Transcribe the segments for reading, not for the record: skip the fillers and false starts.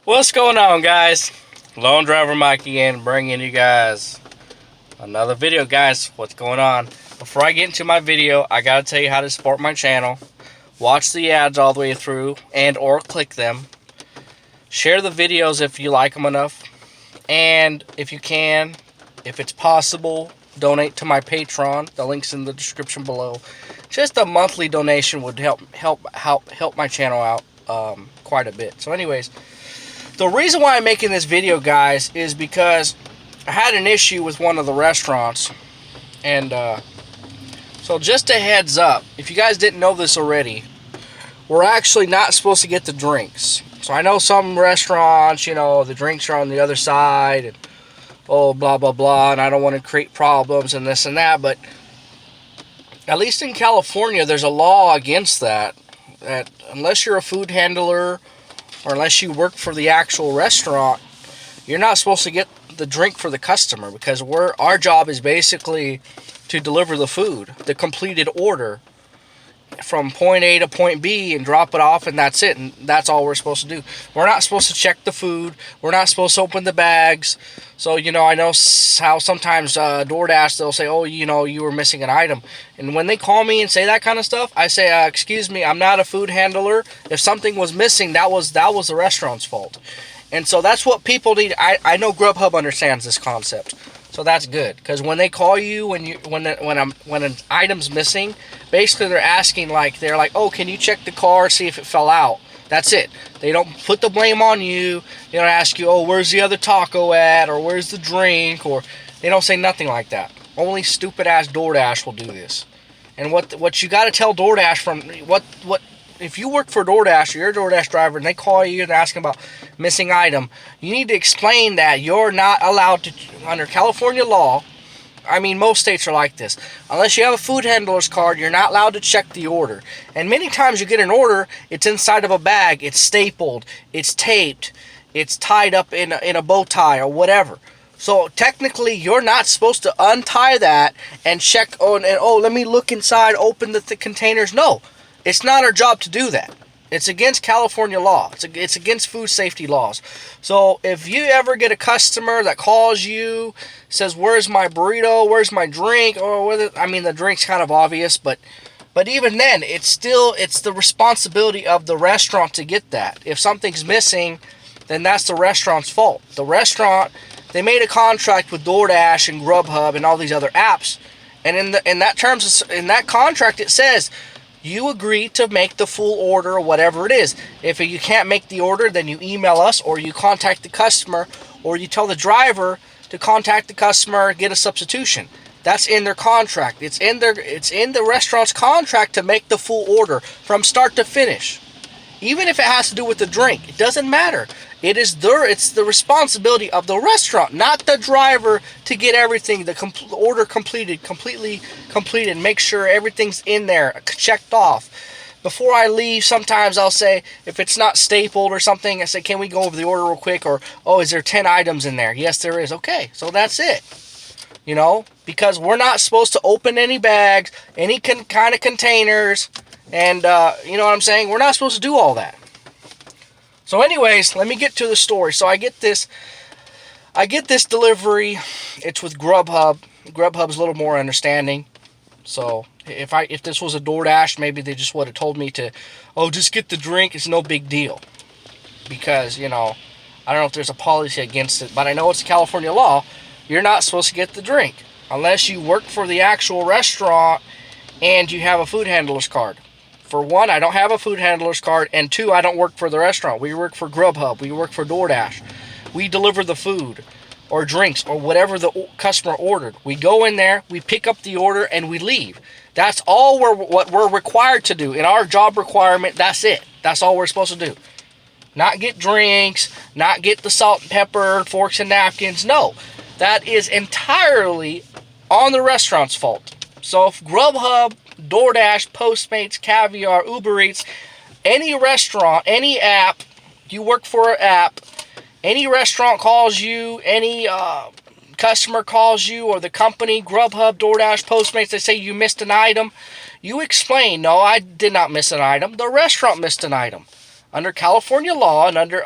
What's going on, guys? Lone Driver Mike again, bringing you guys another video. Guys, what's going on? Before I get into my video, I gotta tell you how to support my channel. Watch the ads all the way through and or click them. Share the videos if you like them enough. And if you can, if it's possible, donate to my Patreon. The link's in the description below. Just a monthly donation would help my channel out quite a bit. So anyways, the reason why I'm making this video, guys, is because I had an issue with one of the restaurants. And so just a heads up, if you guys didn't know this already, we're actually not supposed to get the drinks. So I know some restaurants, you know, the drinks are on the other side, and oh, blah, blah, blah, and I don't want to create problems and this and that, but at least in California, there's a law against that, that unless you're a food handler or unless you work for the actual restaurant, you're not supposed to get the drink for the customer, because our job is basically to deliver the food, the completed order, from point A to point B and drop it off, and that's it. And that's all we're supposed to do. We're not supposed to check the food. We're not supposed to open the bags. So, you know, I know how sometimes Doordash, they'll say, oh, you know, you were missing an item. And when they call me and say that kind of stuff, I say, excuse me, I'm not a food handler. If something was missing, that was the restaurant's fault. And so that's what people need. I know Grubhub understands this concept. So that's good, because when they call you when an item's missing, basically they're asking, like, oh, can you check the car, see if it fell out? That's it. They don't put the blame on you. They don't ask you, oh, where's the other taco at, or where's the drink, or they don't say nothing like that. Only stupid ass Doordash will do this. And what you got to tell Doordash from what if you work for Doordash or you're a Doordash driver and they call you and ask about missing item, you need to explain that you're not allowed to, under California law. I mean, most states are like this. Unless you have a food handler's card, you're not allowed to check the order. And many times you get an order, it's inside of a bag, it's stapled, it's taped, it's tied up in a bow tie or whatever. So technically, you're not supposed to untie that and check, let me look inside, open the containers. No. It's not our job to do that. It's against California law. It's against food safety laws. So if you ever get a customer that calls you, says, where's my burrito, where's my drink, or the drink's kind of obvious, but even then, it's the responsibility of the restaurant to get that. If something's missing, then that's the restaurant's fault. The restaurant, they made a contract with Doordash and Grubhub and all these other apps, and in that contract it says, you agree to make the full order or whatever it is. If you can't make the order, then you email us, or you contact the customer, or you tell the driver to contact the customer, get a substitution. That's in their contract. It's in the restaurant's contract to make the full order from start to finish. Even if it has to do with the drink, it doesn't matter. It's the responsibility of the restaurant, not the driver, to get everything, the order completely completed, make sure everything's in there, checked off. Before I leave, sometimes I'll say, if it's not stapled or something, I say, can we go over the order real quick? Or, oh, is there 10 items in there? Yes, there is. Okay, so that's it. You know, because we're not supposed to open any bags, any kind of containers, and you know what I'm saying? We're not supposed to do all that. So anyways, let me get to the story. So I get this delivery. It's with Grubhub. Grubhub's a little more understanding. So if this was a Doordash, maybe they just would have told me to, oh, just get the drink. It's no big deal. Because, you know, I don't know if there's a policy against it, but I know it's California law. You're not supposed to get the drink unless you work for the actual restaurant and you have a food handler's card. For one, I don't have a food handler's card, and two, I don't work for the restaurant. We work for Grubhub. We work for Doordash. We deliver the food or drinks or whatever the customer ordered. We go in there, we pick up the order, and we leave. That's all what we're required to do. In our job requirement, that's it. That's all we're supposed to do. Not get drinks, not get the salt and pepper, forks and napkins. No, that is entirely on the restaurant's fault. So if Grubhub, Doordash, Postmates, Caviar, Uber Eats, any restaurant, any app, you work for an app, any restaurant calls you, any customer calls you, or the company, Grubhub, Doordash, Postmates, they say you missed an item, you explain, no, I did not miss an item. The restaurant missed an item. Under California law and under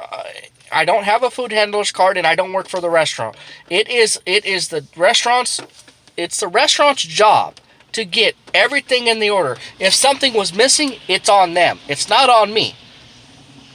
I don't have a food handler's card, and I don't work for the restaurant. It's the restaurant's job to get everything in the order. If something was missing, it's on them. It's not on me.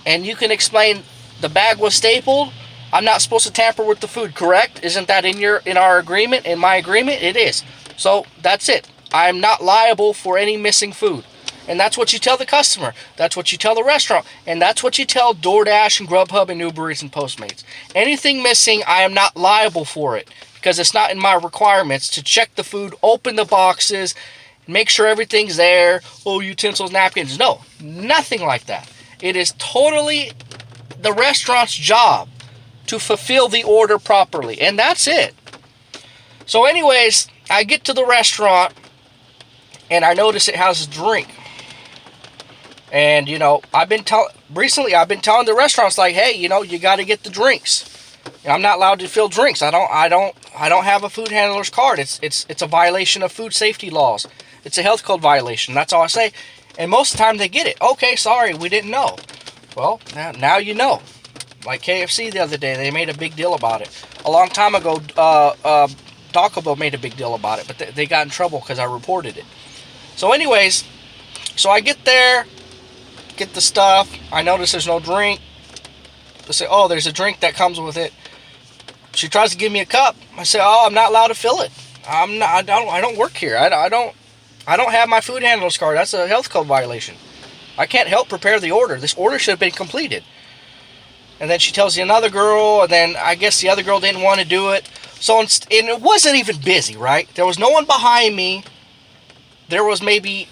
And you can explain the bag was stapled. I'm not supposed to tamper with the food, correct? Isn't that in our agreement, in my agreement? It is. So that's it. I'm not liable for any missing food. And that's what you tell the customer. That's what you tell the restaurant. And that's what you tell DoorDash and Grubhub and Uber Eats and Postmates. Anything missing, I am not liable for it, because it's not in my requirements to check the food, open the boxes, make sure everything's there. Oh, utensils, napkins. No, nothing like that. It is totally the restaurant's job to fulfill the order properly. And that's it. So anyways, I get to the restaurant and I notice it has a drink. And, recently I've been telling the restaurants, like, hey, you got to get the drinks. I'm not allowed to fill drinks. I don't have a food handler's card. It's a violation of food safety laws. It's a health code violation. That's all I say. And most of the time they get it. Okay, sorry, we didn't know. Well, now you know. Like KFC the other day, they made a big deal about it. A long time ago, Taco Bell made a big deal about it, but they got in trouble because I reported it. So anyways, so I get there, get the stuff. I notice there's no drink. They say, oh, there's a drink that comes with it. She tries to give me a cup. I say, oh, I'm not allowed to fill it. I don't work here. I don't have my food handler's card. That's a health code violation. I can't help prepare the order. This order should have been completed. And then she tells the another girl, and then I guess the other girl didn't want to do it. So, and it wasn't even busy, right? There was no one behind me. There was maybe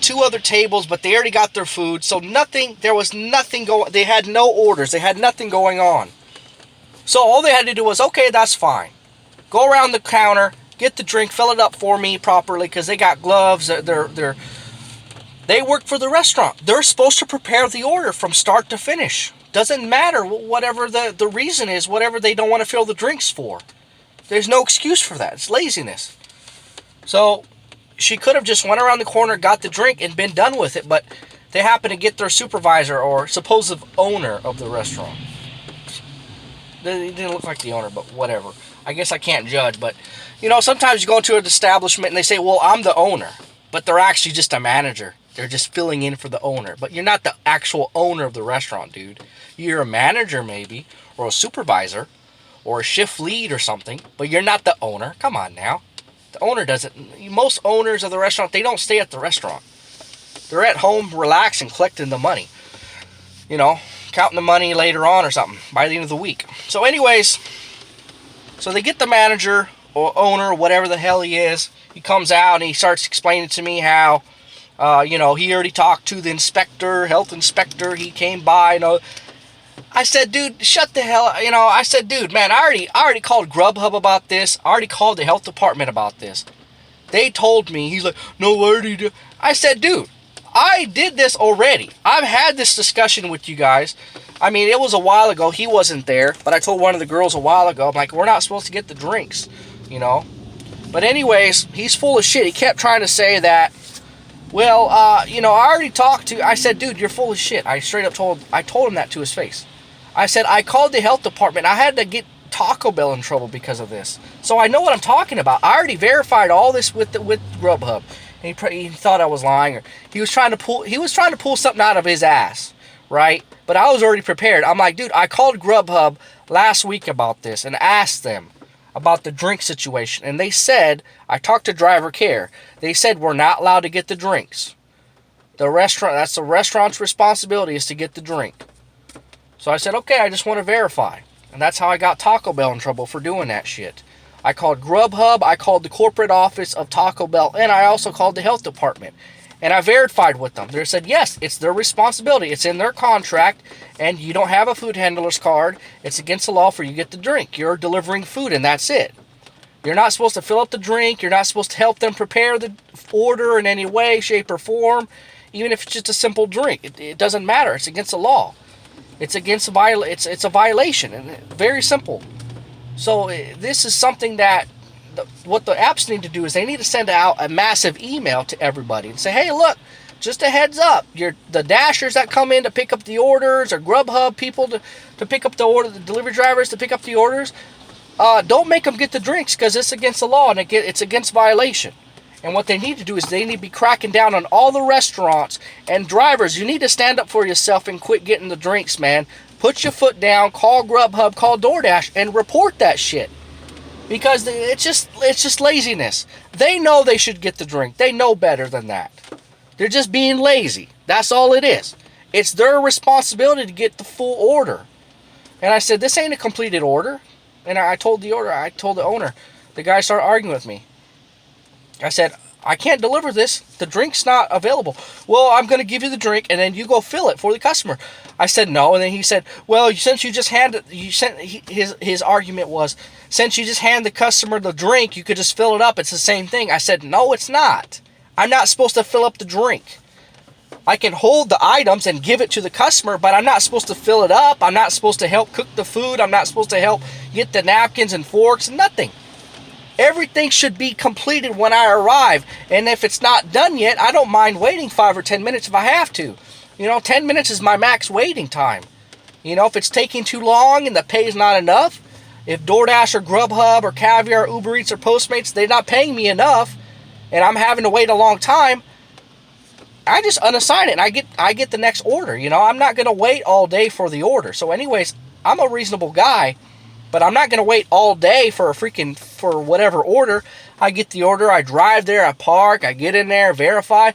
2 other tables, but they already got their food. So there was nothing going, they had no orders. They had nothing going on. So all they had to do was, okay, that's fine. Go around the counter, get the drink, fill it up for me properly, because they got gloves. They work for the restaurant. They're supposed to prepare the order from start to finish. Doesn't matter whatever the reason is, whatever they don't want to fill the drinks for. There's no excuse for that. It's laziness. So she could have just went around the corner, got the drink, and been done with it, but they happen to get their supervisor or supposed owner of the restaurant. They didn't look like the owner, but whatever. I guess I can't judge, but sometimes you go into an establishment and they say, well, I'm the owner, but they're actually just a manager. They're just filling in for the owner, but you're not the actual owner of the restaurant, dude. You're a manager maybe, or a supervisor, or a shift lead or something, but you're not the owner. Come on now. The owner doesn't. Most owners of the restaurant, they don't stay at the restaurant. They're at home relaxing, collecting the money. Counting the money later on or something by the end of the week. So anyways, so they get the manager or owner, whatever the hell he is. He comes out and he starts explaining to me how, he already talked to the inspector, health inspector. He came by, I said, dude, shut the hell up. I said, dude, man, I already called Grubhub about this. I already called the health department about this. They told me. He's like, no, I already did. I said, dude, I did this already. I've had this discussion with you guys. I mean, it was a while ago. He wasn't there, but I told one of the girls a while ago, I'm like, we're not supposed to get the drinks, But anyways, he's full of shit. He kept trying to say that, well, I already talked to, I said, dude, you're full of shit. I told him that to his face. I said, I called the health department. I had to get Taco Bell in trouble because of this. So I know what I'm talking about. I already verified all this with Grubhub. And he thought I was lying. Or he was trying to pull something out of his ass, right? But I was already prepared. I'm like, dude, I called Grubhub last week about this and asked them about the drink situation. And they said, I talked to driver care. They said we're not allowed to get the drinks. That's the restaurant's responsibility is to get the drink. So I said, okay, I just want to verify. And that's how I got Taco Bell in trouble for doing that shit. I called Grubhub, I called the corporate office of Taco Bell, and I also called the health department. And I verified with them. They said, yes, it's their responsibility. It's in their contract, and you don't have a food handler's card. It's against the law for you to get the drink. You're delivering food, and that's it. You're not supposed to fill up the drink. You're not supposed to help them prepare the order in any way, shape, or form, even if it's just a simple drink. It doesn't matter. It's against the law. It's against it's a violation, and very simple. So this is something that what the apps need to do is they need to send out a massive email to everybody and say, hey, look, just a heads up. The dashers that come in to pick up the orders, or Grubhub people to pick up the order, the delivery drivers to pick up the orders, don't make them get the drinks, because it's against the law and it's against violation. And what they need to do is they need to be cracking down on all the restaurants and drivers. You need to stand up for yourself and quit getting the drinks, man. Put your foot down, call Grubhub, call Doordash, and report that shit. Because it's just laziness. They know they should get the drink. They know better than that. They're just being lazy. That's all it is. It's their responsibility to get the full order. And I said, this ain't a completed order. And I told the owner. The guy started arguing with me. I said, I can't deliver this. The drink's not available. Well, I'm going to give you the drink, and then you go fill it for the customer. I said, no. And then he said, well, since you just his argument was, since you just hand the customer the drink, you could just fill it up. It's the same thing. I said, no, it's not. I'm not supposed to fill up the drink. I can hold the items and give it to the customer, but I'm not supposed to fill it up. I'm not supposed to help cook the food. I'm not supposed to help get the napkins and forks, nothing. Everything should be completed when I arrive. And if it's not done yet, I don't mind waiting 5 or 10 minutes if I have to. 10 minutes is my max waiting time. If it's taking too long and the pay is not enough, if DoorDash or Grubhub or Caviar, Uber Eats or Postmates, they're not paying me enough, and I'm having to wait a long time, I just unassign it and I get the next order. I'm not going to wait all day for the order. So anyways, I'm a reasonable guy. But I'm not going to wait all day for whatever order. I get the order, I drive there, I park, I get in there, verify.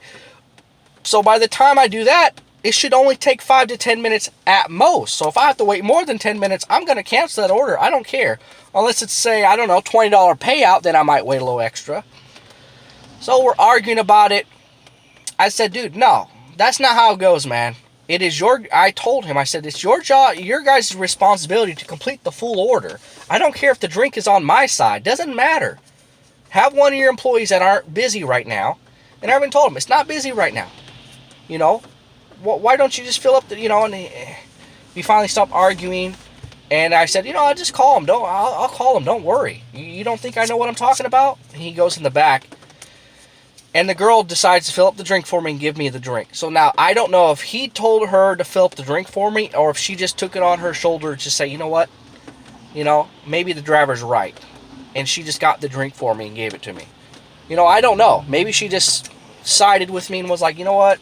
So by the time I do that, it should only take 5 to 10 minutes at most. So if I have to wait more than 10 minutes, I'm going to cancel that order. I don't care. Unless it's, say, I don't know, $20 payout, then I might wait a little extra. So we're arguing about it. I said, dude, no, that's not how it goes, man. I told him, I said, it's your job, your guys' responsibility to complete the full order. I don't care if the drink is on my side. Doesn't matter. Have one of your employees that aren't busy right now. And I even told him, it's not busy right now. Why don't you just fill up the, and we finally stopped arguing. And I said, I'll just call him. I'll call him. Don't worry. You don't think I know what I'm talking about? And he goes in the back. And the girl decides to fill up the drink for me and give me the drink. So now, I don't know if he told her to fill up the drink for me, or if she just took it on her shoulder to say, you know what? Maybe the driver's right. And she just got the drink for me and gave it to me. I don't know. Maybe she just sided with me and was like, you know what?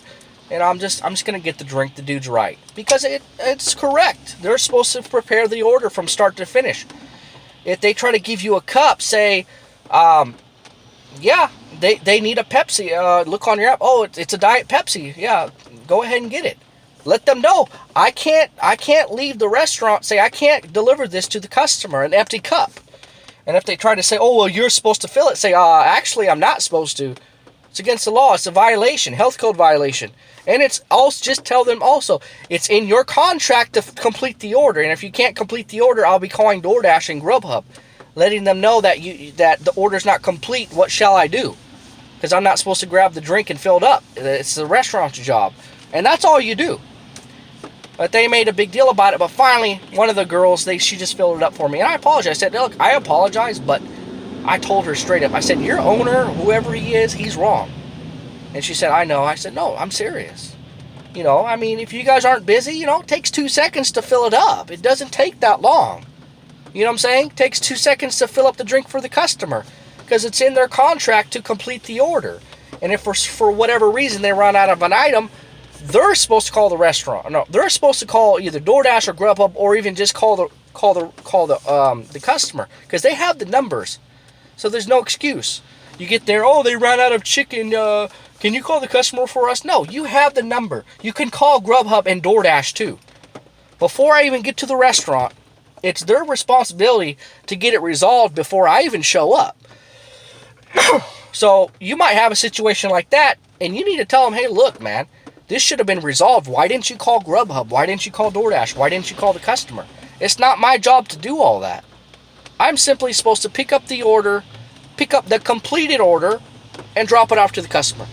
And I'm just going to get the drink. The dude's right. Because it's correct. They're supposed to prepare the order from start to finish. If they try to give you a cup, say, yeah, they need a Pepsi. Look on your app. Oh, it's a Diet Pepsi. Yeah, go ahead and get it. Let them know. I can't leave the restaurant, say I can't deliver this to the customer, an empty cup. And if they try to say, oh, well, you're supposed to fill it, say, actually, I'm not supposed to. It's against the law. It's a violation, health code violation. And it's also, just tell them also, it's in your contract to complete the order. And if you can't complete the order, I'll be calling DoorDash and Grubhub, letting them know that the order's not complete. What shall I do? Because I'm not supposed to grab the drink and fill it up. It's the restaurant's job. And that's all you do. But they made a big deal about it. But finally, one of the girls, she just filled it up for me. And I apologized. I said, look, I apologize, but I told her straight up. I said, your owner, whoever he is, he's wrong. And she said, I know. I said, no, I'm serious. If you guys aren't busy, it takes 2 seconds to fill it up. It doesn't take that long. You know what I'm saying? It takes 2 seconds to fill up the drink for the customer. Because it's in their contract to complete the order. And if for whatever reason they run out of an item, they're supposed to call the restaurant. No, they're supposed to call either DoorDash or Grubhub, or even just call the customer, because they have the numbers. So there's no excuse. You get there, oh, they ran out of chicken. Can you call the customer for us? No, you have the number. You can call Grubhub and DoorDash too. Before I even get to the restaurant, it's their responsibility to get it resolved before I even show up. So you might have a situation like that, and you need to tell them, hey, look, man, this should have been resolved. Why didn't you call Grubhub? Why didn't you call DoorDash? Why didn't you call the customer? It's not my job to do all that. I'm simply supposed to pick up the order, pick up the completed order, and drop it off to the customer.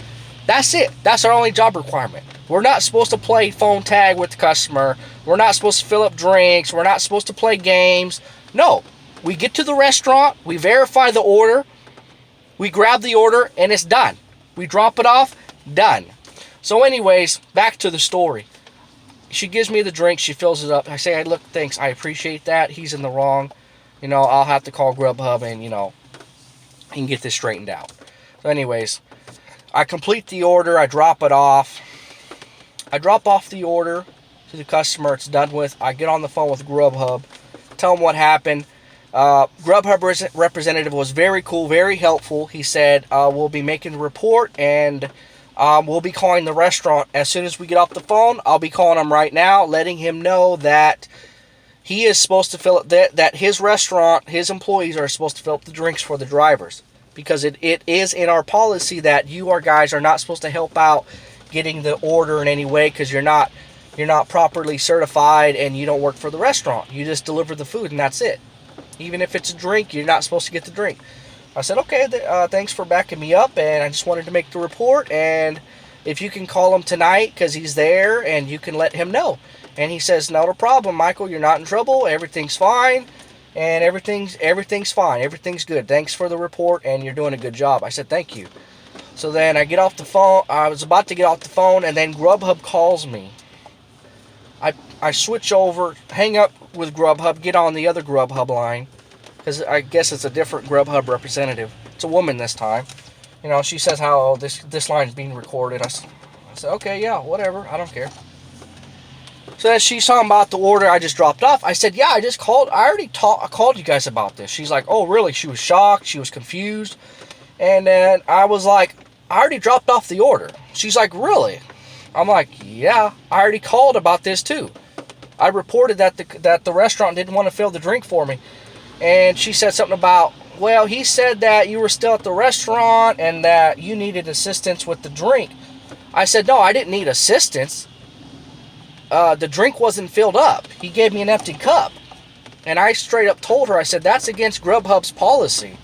That's it. That's our only job requirement. We're not supposed to play phone tag with the customer. We're not supposed to fill up drinks. We're not supposed to play games. No. We get to the restaurant, we verify the order, we grab the order, and it's done. We drop it off, done. So anyways, back to the story. She gives me the drink. She fills it up. I say, hey, look, thanks. I appreciate that. He's in the wrong. I'll have to call Grubhub and, he can get this straightened out. So anyways, I complete the order. I drop it off. I drop off the order to the customer. It's done with. I get on the phone with Grubhub. Tell them what happened. Grubhub representative was very cool, very helpful. He said, we'll be making a report and we'll be calling the restaurant as soon as we get off the phone. I'll be calling him right now, letting him know that he is supposed to fill it, that his restaurant, his employees are supposed to fill up the drinks for the drivers. Because it is in our policy that you guys are not supposed to help out getting the order in any way because you're not properly certified and you don't work for the restaurant. You just deliver the food and that's it. Even if it's a drink, you're not supposed to get the drink. I said, okay, thanks for backing me up, and I just wanted to make the report, and if you can call him tonight because he's there and you can let him know. And he says, no problem, Michael, you're not in trouble, everything's fine, and everything's fine, everything's good. Thanks for the report, and you're doing a good job. I said, thank you. So then I get off the phone. I was about to get off the phone, and then Grubhub calls me. I switch over, hang up with Grubhub, get on the other Grubhub line, because I guess it's a different Grubhub representative. It's a woman this time. She says how this line is being recorded. I said, okay, yeah, whatever, I don't care. So then she's talking about the order I just dropped off. I said, yeah, I just called. I called you guys about this. She's like, oh, really? She was shocked. She was confused. And then I was like, I already dropped off the order. She's like, really? I'm like, yeah, I already called about this too. I reported that the restaurant didn't want to fill the drink for me. And she said something about, well, he said that you were still at the restaurant and that you needed assistance with the drink. I said, no, I didn't need assistance. The drink wasn't filled up. He gave me an empty cup. And I straight up told her, I said, that's against Grubhub's policy.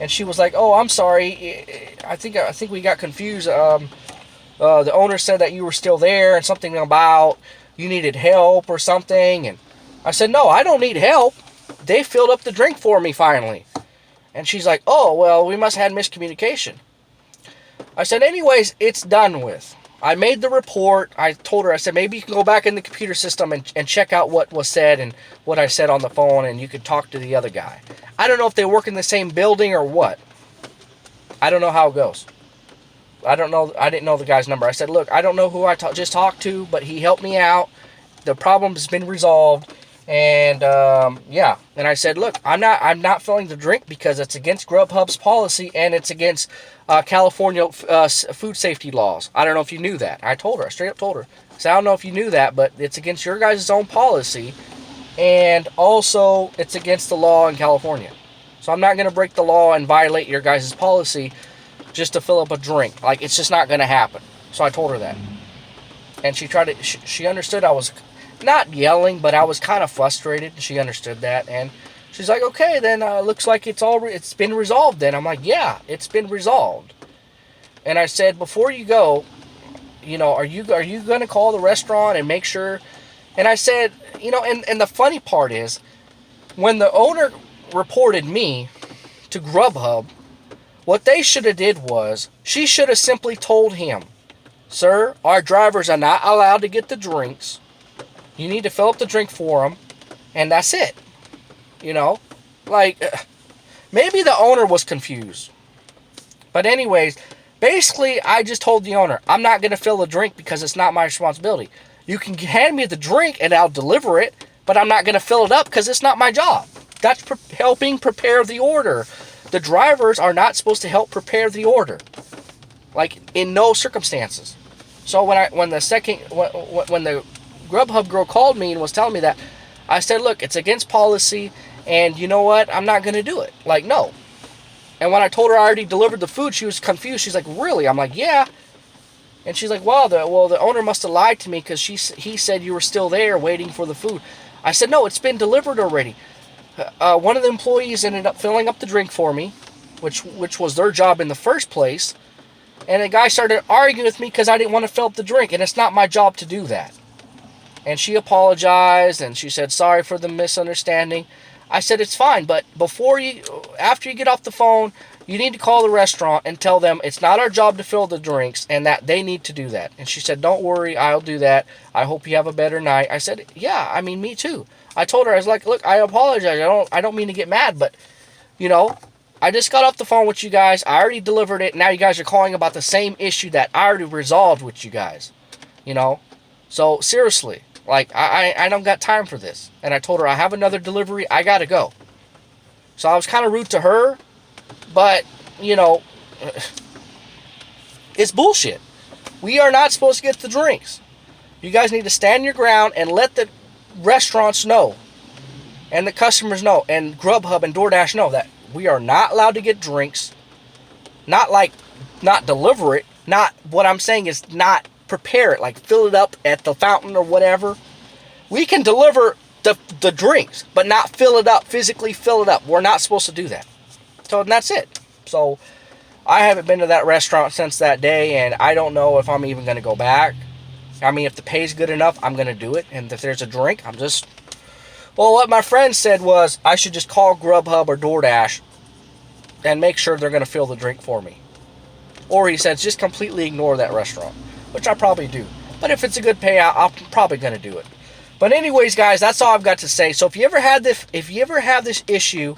And she was like, oh, I'm sorry. I think we got confused. The owner said that you were still there and something about you needed help or something. And I said, no, I don't need help. They filled up the drink for me finally. And she's like, oh, well, we must have had miscommunication. I said, anyways, it's done with. I made the report. I told her, I said, maybe you can go back in the computer system and check out what was said and what I said on the phone, and you could talk to the other guy. I don't know if they work in the same building or what. I don't know how it goes. I don't know. I didn't know the guy's number. I said, look, I don't know who I just talked to, but he helped me out. The problem has been resolved. And, yeah. And I said, look, I'm not filling the drink because it's against Grubhub's policy and it's against California food safety laws. I don't know if you knew that. I told her. I straight up told her. So I don't know if you knew that, but it's against your guys' own policy. And also, it's against the law in California. So I'm not going to break the law and violate your guys' policy just to fill up a drink. Like, it's just not going to happen. So I told her that. And she understood I was not yelling, but I was kind of frustrated. She understood that. And she's like, okay, then looks like it's been resolved then. I'm like, yeah, it's been resolved. And I said, before you go, are you going to call the restaurant and make sure? And I said, and the funny part is, when the owner reported me to Grubhub, what they should have did was, she should have simply told him, sir, our drivers are not allowed to get the drinks. You need to fill up the drink for them, and that's it. Like, maybe the owner was confused. But anyways, basically, I just told the owner, I'm not going to fill the drink because it's not my responsibility. You can hand me the drink and I'll deliver it, but I'm not going to fill it up because it's not my job. That's helping prepare the order. The drivers are not supposed to help prepare the order. Like, in no circumstances. So when the Grubhub girl called me and was telling me that, I said, look, it's against policy, and you know what? I'm not going to do it. Like, no. And when I told her I already delivered the food, she was confused. She's like, really? I'm like, yeah. And she's like, well, the owner must have lied to me because he said you were still there waiting for the food. I said, no, it's been delivered already. One of the employees ended up filling up the drink for me, which was their job in the first place. And the guy started arguing with me because I didn't want to fill up the drink, and it's not my job to do that. And she apologized, and she said, sorry for the misunderstanding. I said, it's fine, but after you get off the phone, You need to call the restaurant and tell them it's not our job to fill the drinks and that they need to do that. And she said, don't worry, I'll do that. I hope you have a better night. I said, yeah, I mean, me too. I told her, I was like, look, I apologize. I don't mean to get mad, but, you know, I just got off the phone with you guys. I already delivered it. Now you guys are calling about the same issue that I already resolved with you guys, you know? So, seriously, like, I don't got time for this. And I told her, I have another delivery. I got to go. So I was kind of rude to her, but, you know, it's bullshit. We are not supposed to get the drinks. You guys need to stand your ground and let the restaurants know and the customers know and Grubhub and Doordash know that we are not allowed to get drinks. Not deliver it. Not, what I'm saying is not prepare it, like fill it up at the fountain or whatever. We can deliver the drinks, but not fill it up, physically fill it up. We're not supposed to do that. So that's it. So I haven't been to that restaurant since that day, and I don't know if I'm even going to go back. I mean, if the pay's good enough, I'm going to do it. And if there's a drink, well, what my friend said was I should just call Grubhub or DoorDash and make sure they're going to fill the drink for me. Or he said, just completely ignore that restaurant, which I probably do. But if it's a good payout, I'm probably going to do it. But anyways, guys, that's all I've got to say. So if you ever have this issue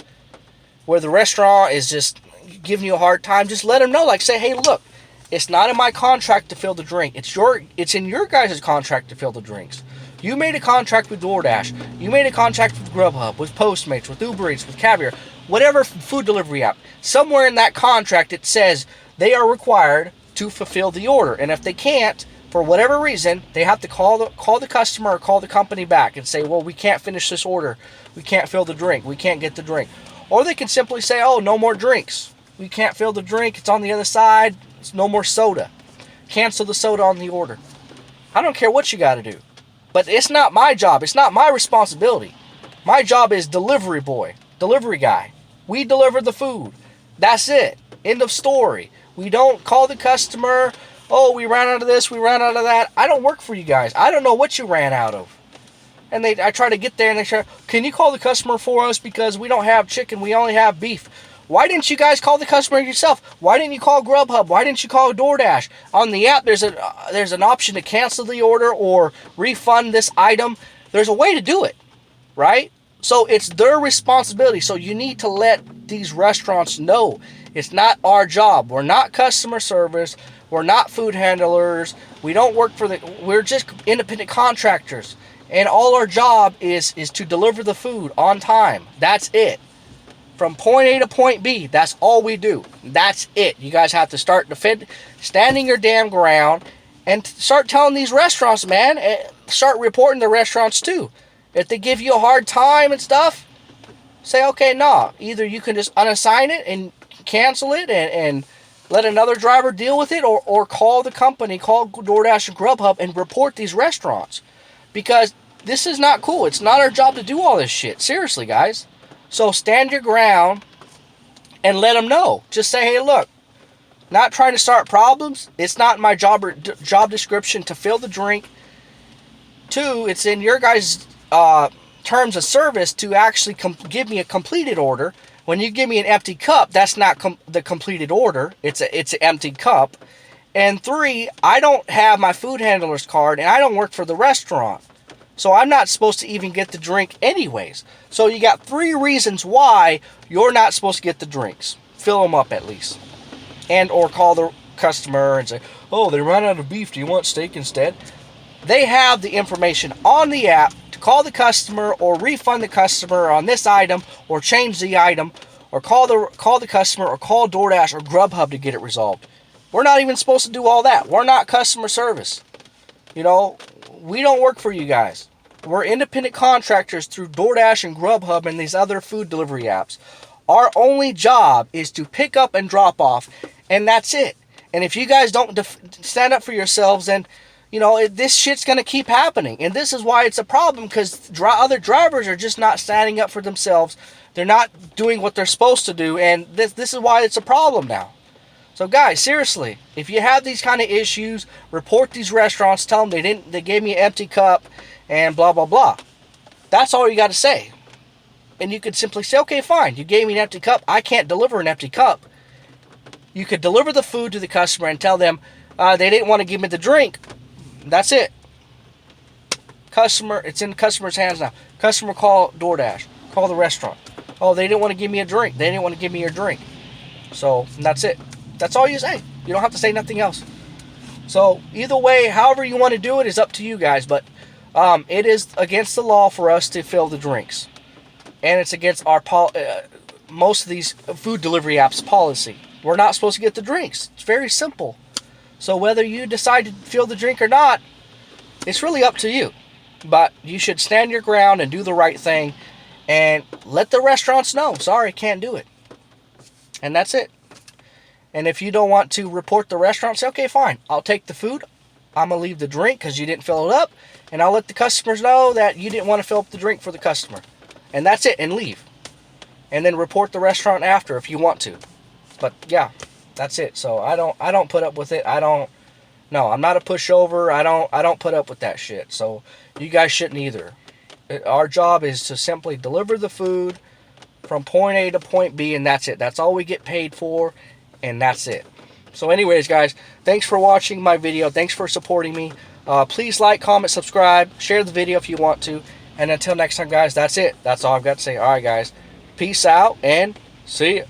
where the restaurant is just giving you a hard time, just let them know. Like, say, hey, look, it's not in my contract to fill the drink. It's in your guys' contract to fill the drinks. You made a contract with DoorDash. You made a contract with Grubhub, with Postmates, with Uber Eats, with Caviar, whatever food delivery app. Somewhere in that contract it says they are required to fulfill the order. And if they can't, for whatever reason, they have to call the customer or call the company back and say, well, we can't finish this order. We can't fill the drink. We can't get the drink. Or they can simply say, oh, no more drinks. We can't fill the drink. It's on the other side. It's no more soda. Cancel the soda on the order. I don't care what you got to do. But it's not my job. It's not my responsibility. My job is delivery boy, delivery guy. We deliver the food. That's it. End of story. We don't call the customer, oh, we ran out of this, we ran out of that. I don't work for you guys. I don't know what you ran out of. And I try to get there and they say, can you call the customer for us because we don't have chicken, we only have beef. Why didn't you guys call the customer yourself? Why didn't you call Grubhub? Why didn't you call DoorDash? On the app, there's an option to cancel the order or refund this item. There's a way to do it, right? So it's their responsibility. So you need to let these restaurants know it's not our job. We're not customer service. We're not food handlers. We don't work we're just independent contractors. And all our job is to deliver the food on time. That's it. From point A to point B, that's all we do. That's it. You guys have to start standing your damn ground and start telling these restaurants, man, start reporting the restaurants too. If they give you a hard time and stuff, say, okay, nah. Either you can just unassign it and cancel it and let another driver deal with it, or call the company, call DoorDash and Grubhub and report these restaurants. Because this is not cool. It's not our job to do all this shit. Seriously, guys. So stand your ground and let them know. Just say, hey, look, not trying to start problems. It's not my job description to fill the drink. 2, it's in your guys' terms of service to actually give me a completed order. When you give me an empty cup, that's not the completed order. It's an empty cup. And 3, I don't have my food handler's card and I don't work for the restaurant. So I'm not supposed to even get the drink anyways. So you got 3 reasons why you're not supposed to get the drinks. Fill them up at least. And or call the customer and say, oh, they ran out of beef. Do you want steak instead? They have the information on the app to call the customer or refund the customer on this item or change the item or call the customer or call DoorDash or Grubhub to get it resolved. We're not even supposed to do all that. We're not customer service. You know, we don't work for you guys. We're independent contractors through DoorDash and Grubhub and these other food delivery apps. Our only job is to pick up and drop off, and that's it. And if you guys don't stand up for yourselves, then, you know, this shit's going to keep happening. And this is why it's a problem, because other drivers are just not standing up for themselves. They're not doing what they're supposed to do, and this is why it's a problem now. So guys, seriously, if you have these kind of issues, report these restaurants, tell them they gave me an empty cup and blah, blah, blah. That's all you got to say. And you could simply say, okay, fine, you gave me an empty cup. I can't deliver an empty cup. You could deliver the food to the customer and tell them they didn't want to give me the drink. That's it. Customer, it's in the customer's hands now. Customer, call DoorDash. Call the restaurant. Oh, they didn't want to give me a drink. They didn't want to give me your drink. So that's it. That's all you say. You don't have to say nothing else. So either way, however you want to do it is up to you guys. But it is against the law for us to fill the drinks. And it's against our most of these food delivery apps policy. We're not supposed to get the drinks. It's very simple. So whether you decide to fill the drink or not, it's really up to you. But you should stand your ground and do the right thing and let the restaurants know, sorry, can't do it. And that's it. And if you don't want to report the restaurant, say, okay, fine, I'll take the food. I'm going to leave the drink because you didn't fill it up. And I'll let the customers know that you didn't want to fill up the drink for the customer. And that's it, and leave. And then report the restaurant after if you want to. But yeah, that's it. So I don't put up with it. No, I'm not a pushover. I don't put up with that shit. So you guys shouldn't either. Our job is to simply deliver the food from point A to point B, and that's it. That's all we get paid for, and that's it. So anyways, guys, thanks for watching my video. Thanks for supporting me. Please like, comment, subscribe, share the video if you want to. And until next time, guys, that's it. That's all I've got to say. All right, guys. Peace out, and see ya.